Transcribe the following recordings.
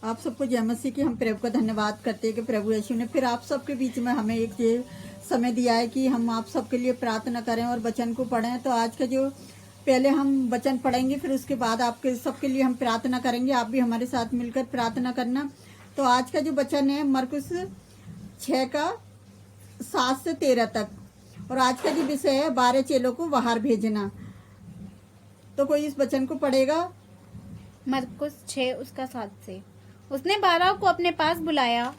आप सबको जय मसीह की। हम प्रभु का धन्यवाद करते हैं कि प्रभु यीशु ने फिर आप सबके बीच में हमें एक ये समय दिया है कि हम आप सबके लिए प्रार्थना करें और वचन को पढ़ें। तो आज का जो पहले हम वचन पढ़ेंगे, फिर उसके बाद आपके सबके लिए हम प्रार्थना करेंगे। आप भी हमारे साथ मिलकर प्रार्थना करना। तो आज का जो वचन है मरकुस 6 का 7 से 13 तक, और आज का जो विषय है 12 चेलों को बाहर भेजना। तो कोई इस वचन को पढ़ेगा? मरकुस 6 उसका 7 से। उसने 12 को अपने पास बुलाया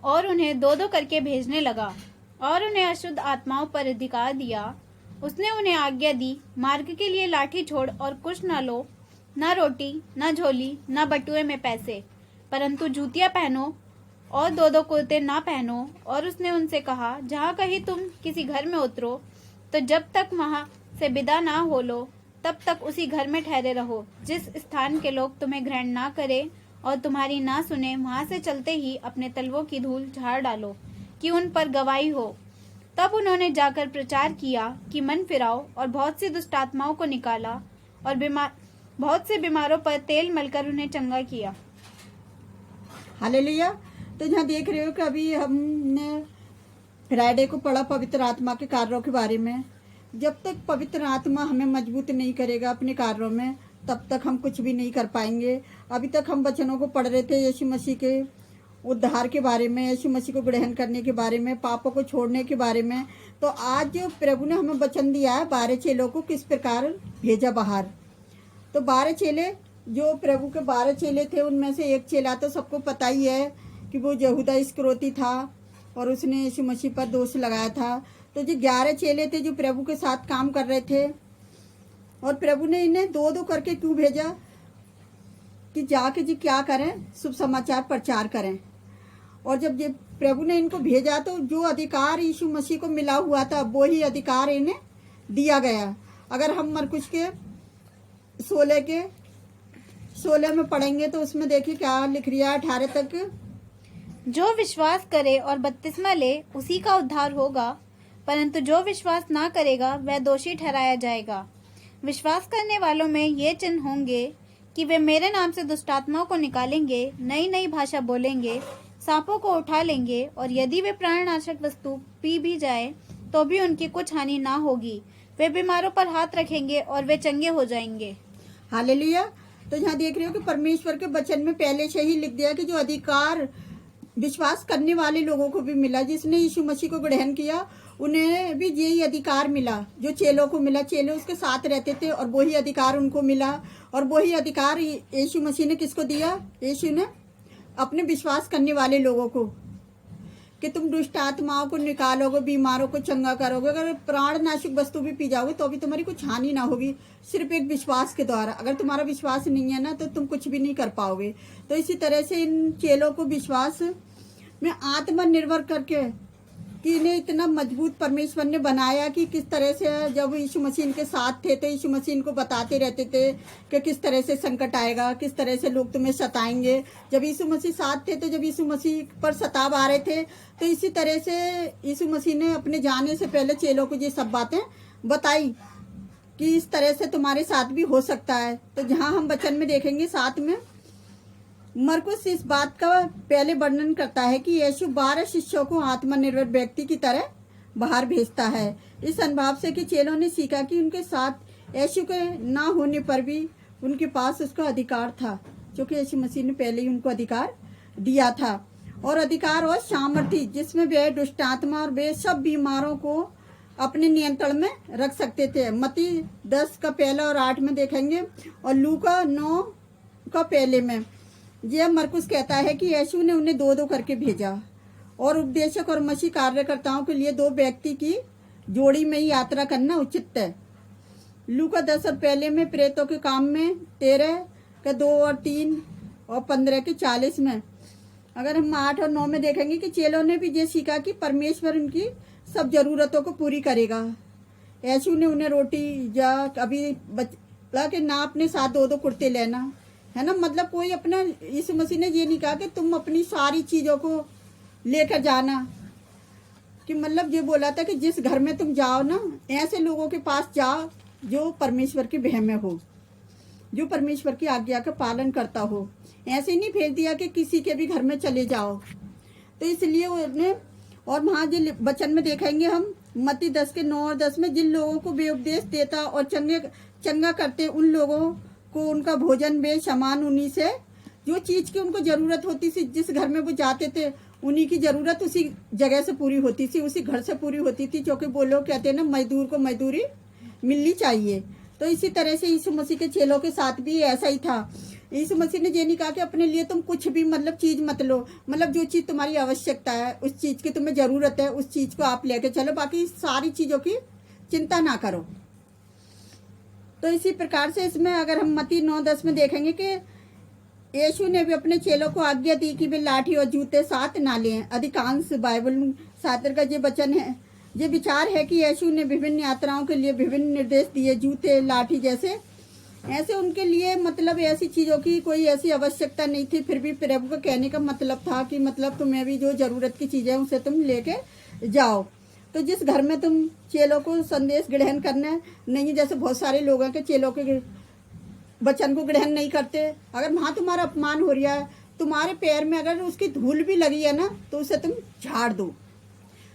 और उन्हें दो दो करके भेजने लगा और उन्हें अशुद्ध आत्माओं पर अधिकार दिया। उसने उन्हें आज्ञा दी, मार्ग के लिए लाठी छोड़ और कुछ न लो, न रोटी, न झोली, न बटुए में पैसे, परंतु जूतियां पहनो और दो दो कुर्ते ना पहनो। और उसने उनसे कहा, जहाँ कहीं तुम किसी घर में उतरो तो जब तक वहां से विदा ना हो लो तब तक उसी घर में ठहरे रहो। जिस स्थान के लोग तुम्हें ग्रहण ना करे और तुम्हारी ना सुने, वहां से चलते ही अपने तलवों की धूल झाड़ डालो कि उन पर गवाही हो। तब उन्होंने जाकर प्रचार किया कि मन फिराओ, और बहुत सी दुष्ट आत्माओं को निकाला और बहुत से बीमारों पर तेल मलकर उन्हें चंगा किया। हालेलुया। तो यहाँ देख रहे हो कि अभी हमने फ्राइडे को पढ़ा पवित्र आत्मा के कार्यों के बारे में। जब तक पवित्र आत्मा हमें मजबूत नहीं करेगा अपने कार्यों में, तब तक हम कुछ भी नहीं कर पाएंगे। अभी तक हम वचनों को पढ़ रहे थे यीशु मसीह के उद्धार के बारे में, यीशु मसीह को ग्रहण करने के बारे में, पापों को छोड़ने के बारे में। तो आज जो प्रभु ने हमें वचन दिया है 12 चेलों को किस प्रकार भेजा बाहर। तो 12 चेले, जो प्रभु के 12 चेले थे, उनमें से एक चेला तो सबको पता ही है कि वो यहूदा इस्करियोती था और उसने यीशु मसीह पर दोष लगाया था। तो जो 11 चेले थे जो प्रभु के साथ काम कर रहे थे, और प्रभु ने इन्हें दो दो करके क्यों भेजा कि जाके जी क्या करें, शुभ समाचार प्रचार करें। और जब ये प्रभु ने इनको भेजा तो जो अधिकार यीशु मसीह को मिला हुआ था वो ही अधिकार इन्हें दिया गया। अगर हम मरकुस के 16 में पढ़ेंगे तो उसमें देखिए क्या लिख रहा है 18 तक। जो विश्वास करे और बपतिस्मा ले उसी का उद्धार होगा, परंतु जो विश्वास ना करेगा वह दोषी ठहराया जाएगा। विश्वास करने वालों में ये चिन्ह होंगे कि वे मेरे नाम से दुष्टात्माओं को निकालेंगे, नई नई भाषा बोलेंगे, सांपों को उठा लेंगे, और यदि वे प्राणनाशक वस्तु पी भी जाए तो भी उनकी कुछ हानि ना होगी। वे बीमारों पर हाथ रखेंगे और वे चंगे हो जाएंगे। हालेलुया। तो यहाँ देख रहे हो कि परमेश्वर के वचन में पहले से ही लिख दिया कि जो अधिकार विश्वास करने वाले लोगों को भी मिला, जिसने यीशु मसीह को ग्रहण किया उन्हें भी यही अधिकार मिला जो चेलों को मिला। चेले उसके साथ रहते थे और वही अधिकार उनको मिला। और वही अधिकार यीशु मसीह ने किसको दिया? यीशु ने अपने विश्वास करने वाले लोगों को, कि तुम दुष्ट आत्माओं को निकालोगे, बीमारों को चंगा करोगे। अगर प्राणनाशक वस्तु भी पी जाओगे तो भी तुम्हारी कुछ हानि ना होगी, सिर्फ एक विश्वास के द्वारा। अगर तुम्हारा विश्वास नहीं है ना तो तुम कुछ भी नहीं कर पाओगे। तो इसी तरह से इन चेलों को विश्वास में आत्मनिर्भर करके कि इन्हें इतना मजबूत परमेश्वर ने बनाया कि किस तरह से जब यीशु मसीह के साथ थे तो यीशु मसीह को बताते रहते थे कि किस तरह से संकट आएगा, किस तरह से लोग तुम्हें सताएंगे। जब यीशु मसीह साथ थे तो जब यीशु मसीह पर सताव आ रहे थे तो इसी तरह से यीशु मसीह ने अपने जाने से पहले चेलों को ये सब बातें बताई कि इस तरह से तुम्हारे साथ भी हो सकता है। तो जहाँ हम वचन में देखेंगे 7 में, मरकुस इस बात का पहले वर्णन करता है कि यीशु 12 शिष्यों को आत्मनिर्भर व्यक्ति की तरह बाहर भेजता है, इस अनुभव से कि चेलों ने सीखा कि उनके साथ यीशु के ना होने पर भी उनके पास उसका अधिकार था, क्योंकि यीशु मसीह ने पहले ही उनको अधिकार दिया था। और अधिकार और सामर्थ्य जिसमें वे दुष्ट आत्मा और वे सब बीमारों को अपने नियंत्रण में रख सकते थे। मत्ती 10 का 1 और 8 में देखेंगे, और लूका 9 का 1 में यह मरकुस कहता है कि यीशु ने उन्हें दो दो करके भेजा, और उपदेशक और मसीह कार्यकर्ताओं के लिए 2 व्यक्ति की जोड़ी में ही यात्रा करना उचित है। लूका 10 और 1 में प्रेतों के काम में 13 का 2 और 3 और 15 के 40 में। अगर हम 8 और 9 में देखेंगे कि चेलों ने भी ये सीखा कि परमेश्वर उनकी सब जरूरतों को पूरी करेगा। यीशु ने उन्हें रोटी या अभी बचा के ना अपने साथ 2-2 कुर्ते लेना, है ना। मतलब कोई अपना, यीशु मसीह ने ये नहीं कहा कि तुम अपनी सारी चीजों को लेकर जाना, कि मतलब ये बोला था कि जिस घर में तुम जाओ ना, ऐसे लोगों के पास जाओ जो परमेश्वर के भय में हो। जो परमेश्वर की आज्ञा का पालन करता हो। ऐसे नहीं भेज दिया कि किसी के भी घर में चले जाओ। तो इसलिए उन्हें, और वहाँ जो वचन में देखेंगे हम मत्ती 10:9 और 10 में, जिन लोगों को वे उपदेश देता और चंगा करते उन लोगों को उनका भोजन वे समान उन्हीं से, जो चीज की उनको जरूरत होती थी, जिस घर में वो जाते थे उन्हीं की जरूरत उसी जगह से पूरी होती थी, उसी घर से पूरी होती थी। क्योंकि वो लोग कहते हैं ना, मजदूर को मजदूरी मिलनी चाहिए। तो इसी तरह से यीशु मसीह के चेलों के साथ भी ऐसा ही था। यीशु मसीह ने ये नहीं कहा कि अपने लिए तुम कुछ भी चीज मत लो, जो चीज तुम्हारी आवश्यकता है, उस चीज की तुम्हें जरूरत है, उस चीज को आप लेके चलो, बाकी सारी चीजों की चिंता ना करो। तो इसी प्रकार से इसमें अगर हम मत्ती 9:10 में देखेंगे कि यीशु ने भी अपने चेलों को आज्ञा दी कि वे लाठी और जूते साथ ना लें। अधिकांश बाइबल शास्त्र का ये वचन है, ये विचार है कि यीशु ने विभिन्न यात्राओं के लिए विभिन्न निर्देश दिए। जूते, लाठी जैसे ऐसे उनके लिए ऐसी चीजों की कोई ऐसी आवश्यकता नहीं थी। फिर भी प्रभु का कहने का मतलब था कि तुम्हें भी जो जरूरत की चीजें उसे तुम लेके जाओ। तो जिस घर में तुम चेलों को संदेश ग्रहण करना नहीं, जैसे बहुत सारे लोगों के चेलों के वचन को ग्रहण नहीं करते, अगर वहाँ तुम्हारा अपमान हो रहा है, तुम्हारे पैर में अगर उसकी धूल भी लगी है ना, तो उसे तुम झाड़ दो।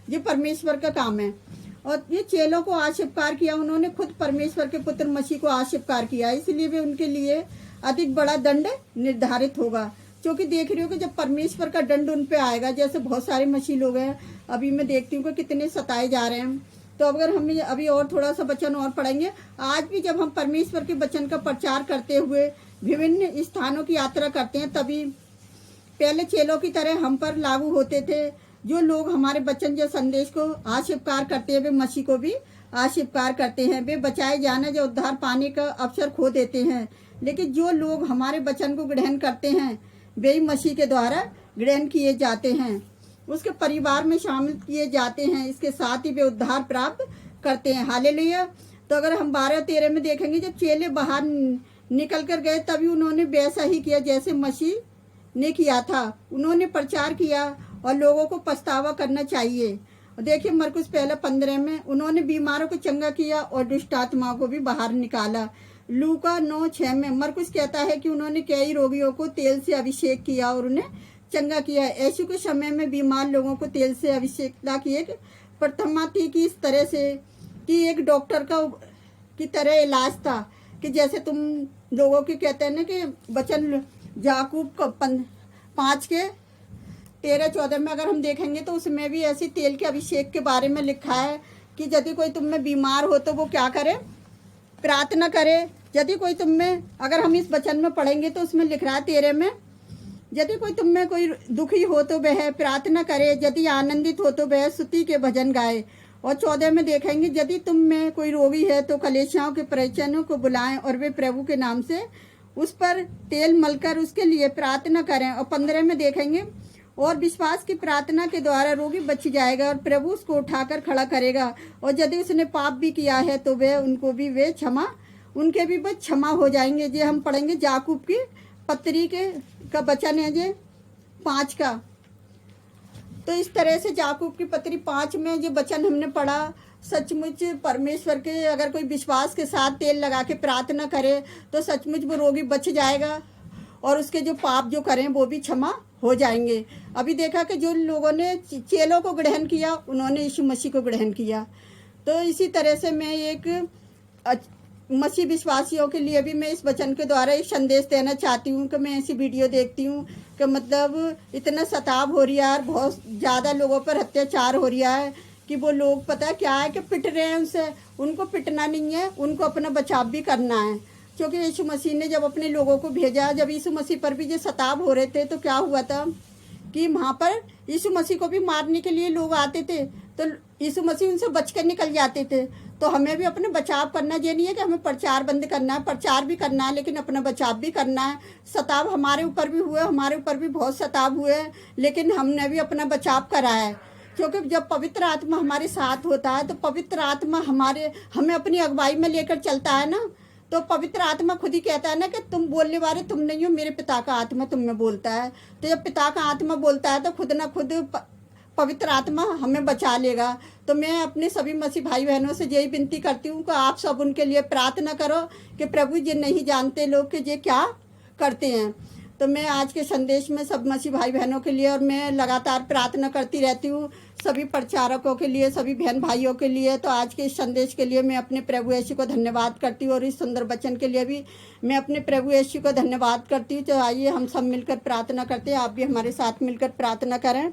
ये परमेश्वर का काम है। और ये चेलों को आस्वीकार किया, उन्होंने खुद परमेश्वर के पुत्र मसीह को आस्वीकार किया, इसलिए वे उनके लिए अधिक बड़ा दंड निर्धारित होगा। क्योंकि देख रही हो कि जब परमेश्वर का दंड उन पे आएगा, जैसे बहुत सारे मसीह लोग हैं, अभी मैं देखती हूँ कि कितने सताए जा रहे हैं। तो अगर हम अभी और थोड़ा सा वचन और पढ़ेंगे, आज भी जब हम परमेश्वर के वचन का प्रचार करते हुए विभिन्न स्थानों की यात्रा करते हैं, तभी पहले चेलों की तरह हम पर लागू होते थे। जो लोग हमारे वचन या संदेश को आस्वीकार करते हैं, वे मसीह को भी आस्वीकार करते हैं। वे बचाए जाने या उद्धार पाने का अवसर खो देते हैं। लेकिन जो लोग हमारे वचन को ग्रहण करते हैं, वे ही मसीह के द्वारा ग्रहण किए जाते हैं, उसके परिवार में शामिल किए जाते हैं। इसके साथ ही वे उद्धार प्राप्त करते हैं। हालेलुया। तो अगर हम 12-13 में देखेंगे, जब चेले बाहर निकल कर गए, तभी उन्होंने वैसा ही किया जैसे मसीह ने किया था। उन्होंने प्रचार किया और लोगों को पछतावा करना चाहिए। और देखिए मरकुस 1:15 में, उन्होंने बीमारों को चंगा किया और दुष्ट आत्माओं को भी बाहर निकाला। लूका 9:6 में मरकुस कहता है कि उन्होंने कई रोगियों को तेल से अभिषेक किया और उन्हें चंगा किया। यीशु के समय में बीमार लोगों को तेल से अभिषेक की एक प्रथमा थी कि इस तरह से कि एक डॉक्टर की तरह इलाज था, कि जैसे तुम लोगों के कहते हैं ना कि वचन याकूब 5:13-14 में अगर हम देखेंगे, तो उसमें भी ऐसी तेल के अभिषेक के बारे में लिखा है कि यदि कोई तुम में बीमार हो तो वो क्या करे, प्रार्थना करे। यदि कोई तुम में, अगर हम इस वचन में पढ़ेंगे तो उसमें लिख रहा है 13 में, यदि कोई तुम में कोई दुखी हो तो वह प्रार्थना करे, यदि आनंदित हो तो वह स्तुति के भजन गाए। और 14 में देखेंगे, यदि तुम में कोई रोगी है तो कलीसियाओं के परिजनों को बुलाएं और वे प्रभु के नाम से उस पर तेल मलकर उसके लिए प्रार्थना करें। और 15 में देखेंगे, और विश्वास की प्रार्थना के द्वारा रोगी बच जाएगा और प्रभु उसको उठाकर खड़ा करेगा। और यदि उसने पाप भी किया है तो वे उनके भी वो क्षमा हो जाएंगे। ये हम पढ़ेंगे याकूब की पत्री का वचन है, ये 5 का। तो इस तरह से याकूब की पत्री 5 में ये वचन हमने पढ़ा। सचमुच परमेश्वर के अगर कोई विश्वास के साथ तेल लगा के प्रार्थना करे तो सचमुच वो रोगी बच जाएगा और उसके जो पाप जो करें वो भी क्षमा हो जाएंगे। अभी देखा कि जो लोगों ने चेलों को ग्रहण किया, उन्होंने यीशु मसीह को ग्रहण किया। तो इसी तरह से मैं एक मसीह विश्वासियों के लिए भी मैं इस वचन के द्वारा एक संदेश देना चाहती हूँ कि मैं ऐसी वीडियो देखती हूँ कि इतना सताव हो रहा है, बहुत ज़्यादा लोगों पर अत्याचार हो रहा है कि वो लोग पता क्या है कि पिट रहे हैं उनसे। उनको पिटना नहीं है, उनको अपना बचाव भी करना है। क्योंकि यीशु मसीह ने जब अपने लोगों को भेजा, जब यीशु मसीह पर भी जो सताव हो रहे थे, तो क्या हुआ था कि वहाँ पर यीशु मसीह को भी मारने के लिए लोग आते थे, तो यीशु मसीह उनसे बच कर निकल जाते थे। तो हमें भी अपने बचाव करना, ये नहीं है कि हमें प्रचार बंद करना है, प्रचार भी करना है, लेकिन अपना बचाव भी करना है। सताव हमारे ऊपर भी हुए, हमारे ऊपर भी बहुत सताव हुए, लेकिन हमने भी अपना बचाव करा है। क्योंकि जब पवित्र आत्मा हमारे साथ होता है, तो पवित्र आत्मा हमें अपनी अगुवाई में लेकर चलता है ना। तो पवित्र आत्मा खुद ही कहता है ना कि तुम बोलने वाले तुम नहीं हो, मेरे पिता का आत्मा तुम में बोलता है। तो जब पिता का आत्मा बोलता है तो खुद ना खुद पवित्र आत्मा हमें बचा लेगा। तो मैं अपने सभी मसीह भाई बहनों से यही विनती करती हूँ कि आप सब उनके लिए प्रार्थना करो कि प्रभु ये नहीं जानते लोग कि ये क्या करते हैं। तो मैं आज के संदेश में सब मसीह भाई बहनों के लिए और मैं लगातार प्रार्थना करती रहती हूँ सभी प्रचारकों के लिए, सभी बहन भाइयों के लिए। तो आज के इस संदेश के लिए मैं अपने प्रभु यीशु को धन्यवाद करती हूँ और इस सुंदर वचन के लिए भी मैं अपने प्रभु यीशु को धन्यवाद करती हूँ। तो आइए हम सब मिलकर प्रार्थना करते हैं। आप भी हमारे साथ मिलकर प्रार्थना करें।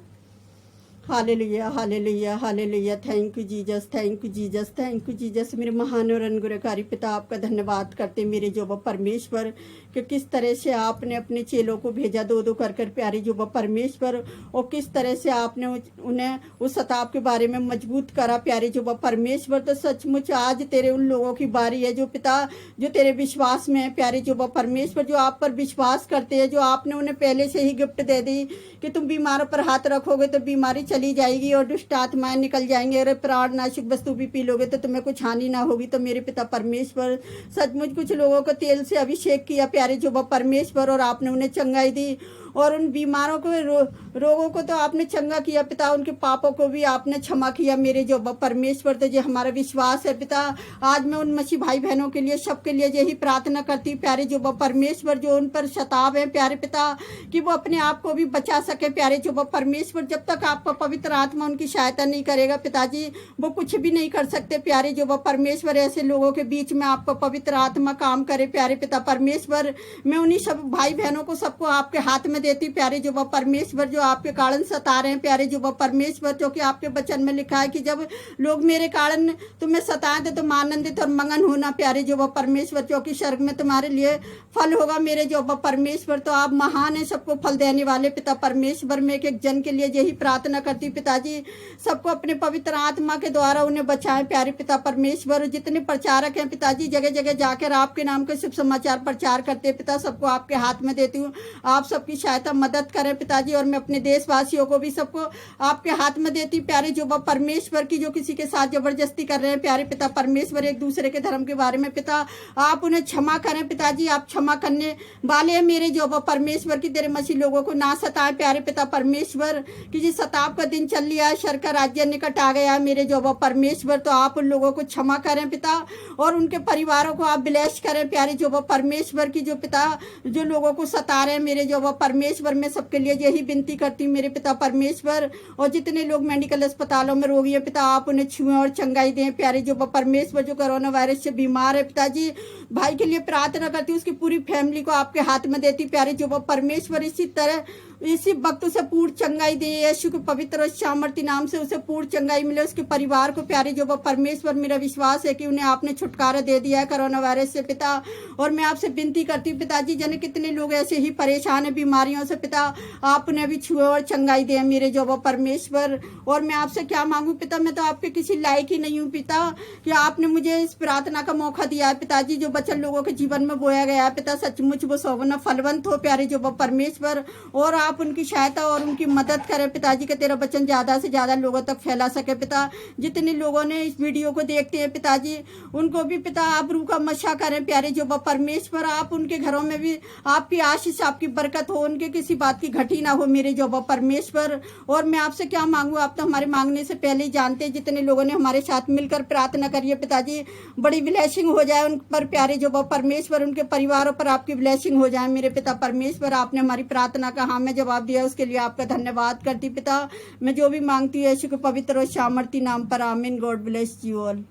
Hallelujah, hallelujah, hallelujah. Thank you Jesus, thank you Jesus, thank you Jesus. मेरे महान और अनुग्रहकारी पिता, आपका धन्यवाद करते मेरे जो परमेश्वर कि किस तरह से आपने अपने चेलों को भेजा दो दो कर प्यारे जो परमेश्वर, और किस तरह से आपने उन्हें उस शताब के बारे में मजबूत करा प्यारे जो परमेश्वर। तो सचमुच आज तेरे उन लोगों की बारी है जो पिता जो तेरे विश्वास में है प्यारे जो परमेश्वर, जो आप पर विश्वास करते हैं, जो आपने उन्हें पहले से ही गिफ्ट दे दी कि तुम बीमारों पर हाथ रखोगे तो बीमारी चली जाएगी और दुष्ट आत्माएं निकल जाएंगे, अगर प्राण नाशक वस्तु भी पी लोगे तो तुम्हें कुछ हानि ना होगी। तो मेरे पिता परमेश्वर, सचमुच कुछ लोगों को तेल से अभिषेक किया प्यारे जो परमेश्वर, और आपने उन्हें चंगाई दी और उन बीमारों को रोगों को तो आपने चंगा किया पिता, उनके पापों को भी आपने क्षमा किया मेरे जो परमेश्वर। तो ये हमारा विश्वास है पिता। आज मैं उन मसीह भाई बहनों के लिए, सबके लिए यही प्रार्थना करती हूँ प्यारे जो परमेश्वर, जो उन पर शताब है प्यारे पिता, कि वो अपने आप को भी बचा सके प्यारे जो परमेश्वर। जब तक आपका पवित्र आत्मा उनकी सहायता नहीं करेगा पिताजी, वो कुछ भी नहीं कर सकते प्यारे जो परमेश्वर। ऐसे लोगों के बीच में आपका पवित्र आत्मा काम करे प्यारे पिता परमेश्वर। मैं उन्हीं सब भाई बहनों को सबको आपके हाथ में देती प्यारे जो परमेश्वर, जो आपके कारण सता रहे हैं प्यारे जो परमेश्वर। क्योंकि आपके वचन में लिखा है कि जब लोग मेरे कारण तुम्हें सताएं तो तुम आनंदित और मगन होना प्यारे जो परमेश्वर, क्योंकि स्वर्ग में तुम्हारे लिए फल होगा मेरे जो परमेश्वर। तो आप महान है, सबको फल देने वाले पिता परमेश्वर। मैं एक जन के लिए यही प्रार्थना करती पिताजी, सबको अपने पवित्र आत्मा के द्वारा उन्हें बचाएं प्यारे पिता परमेश्वर। जितने प्रचारक हैं पिताजी, जगह जगह जाकर आपके नाम के शुभ समाचार प्रचार करते पिता, सबको आपके हाथ में देती हूँ। आप सबकी सहायता मदद करें पिताजी, और मैं अपने देशवासियों को भी सबको आपके हाथ में देती प्यारे जो परमेश्वर, की जो किसी के साथ जबरदस्ती कर रहे हैं प्यारे पिता परमेश्वर, एक दूसरे के धर्म के बारे में पिता, आप उन्हें क्षमा करें पिताजी। आप क्षमा करने वाले हैं मेरे जो परमेश्वर, की तेरे मसीह लोगों को ना सताए प्यारे पिता परमेश्वर, कि जिस शताब का दिन चल लिया है, शर का राज्य निकट आ गया है मेरे जो परमेश्वर। तो आप उन लोगों को क्षमा करें पिता, और उनके परिवारों को आप ब्लेस करें प्यारे जो परमेश्वर, की जो पिता जो लोगों को सता रहे हैं मेरे जो परमेश्वर। मैं सबके लिए यही विनती करती हूँ मेरे पिता परमेश्वर। और जितने लोग मेडिकल अस्पतालों में रोगी है पिता, आप उन्हें छुएं और चंगाई दें प्यारे जो परमेश्वर। जो कोरोना वायरस से बीमार है पिताजी, भाई के लिए प्रार्थना करती हूँ, उसकी पूरी फैमिली को आपके हाथ में देती प्यारे जो परमेश्वर। इसी तरह इसी वक्त उसे पूर्ण चंगाई दे, यीशु के पवित्र और सामर्थ्य नाम से उसे पूर्ण चंगाई मिले, उसके परिवार को प्यारे जो परमेश्वर। मेरा विश्वास है कि उन्हें आपने छुटकारा दे दिया है कोरोना वायरस से पिता। और मैं आपसे विनती करती हूँ पिताजी, जने कितने लोग ऐसे ही परेशान है बीमारियों से पिता, आप उन्हें भी छुए और चंगाई दे मेरे जो परमेश्वर। और मैं आपसे क्या मांगू पिता, मैं तो आपके किसी लायक ही नहीं हूँ पिता, कि आपने मुझे इस प्रार्थना का मौका दिया है पिताजी। जो वचन लोगों के जीवन में बोया गया है पिता, सचमुच वो सौगुना फलवंत हो प्यारे जो परमेश्वर। और आप उनकी सहायता और उनकी मदद करें पिताजी, के तेरा वचन ज्यादा से ज्यादा लोगों तक फैला सके पिता। जितने लोगों ने इस वीडियो को देखते हैं पिताजी, उनको भी पिता आप रूह का मशा करें प्यारे जो परमेश्वर। आप उनके घरों में भी आपकी आशीष, आपकी बरकत हो, उनके किसी बात की घटी ना हो मेरे जो परमेश्वर। और मैं आपसे क्या मांगू, आप तो हमारे मांगने से पहले ही जानते हैं। जितने लोगों ने हमारे साथ मिलकर प्रार्थना करिए पिताजी, बड़ी ब्लेसिंग हो जाए उन पर प्यारे जो परमेश्वर, उनके परिवारों पर आपकी ब्लेसिंग हो जाए मेरे पिता परमेश्वर। आपने हमारी प्रार्थना का हाँ में जवाब दिया, उसके लिए आपका धन्यवाद करती पिता। मैं जो भी मांगती हूँ यीशु के पवित्र और सामर्थी नाम पर, आमीन। God bless you all.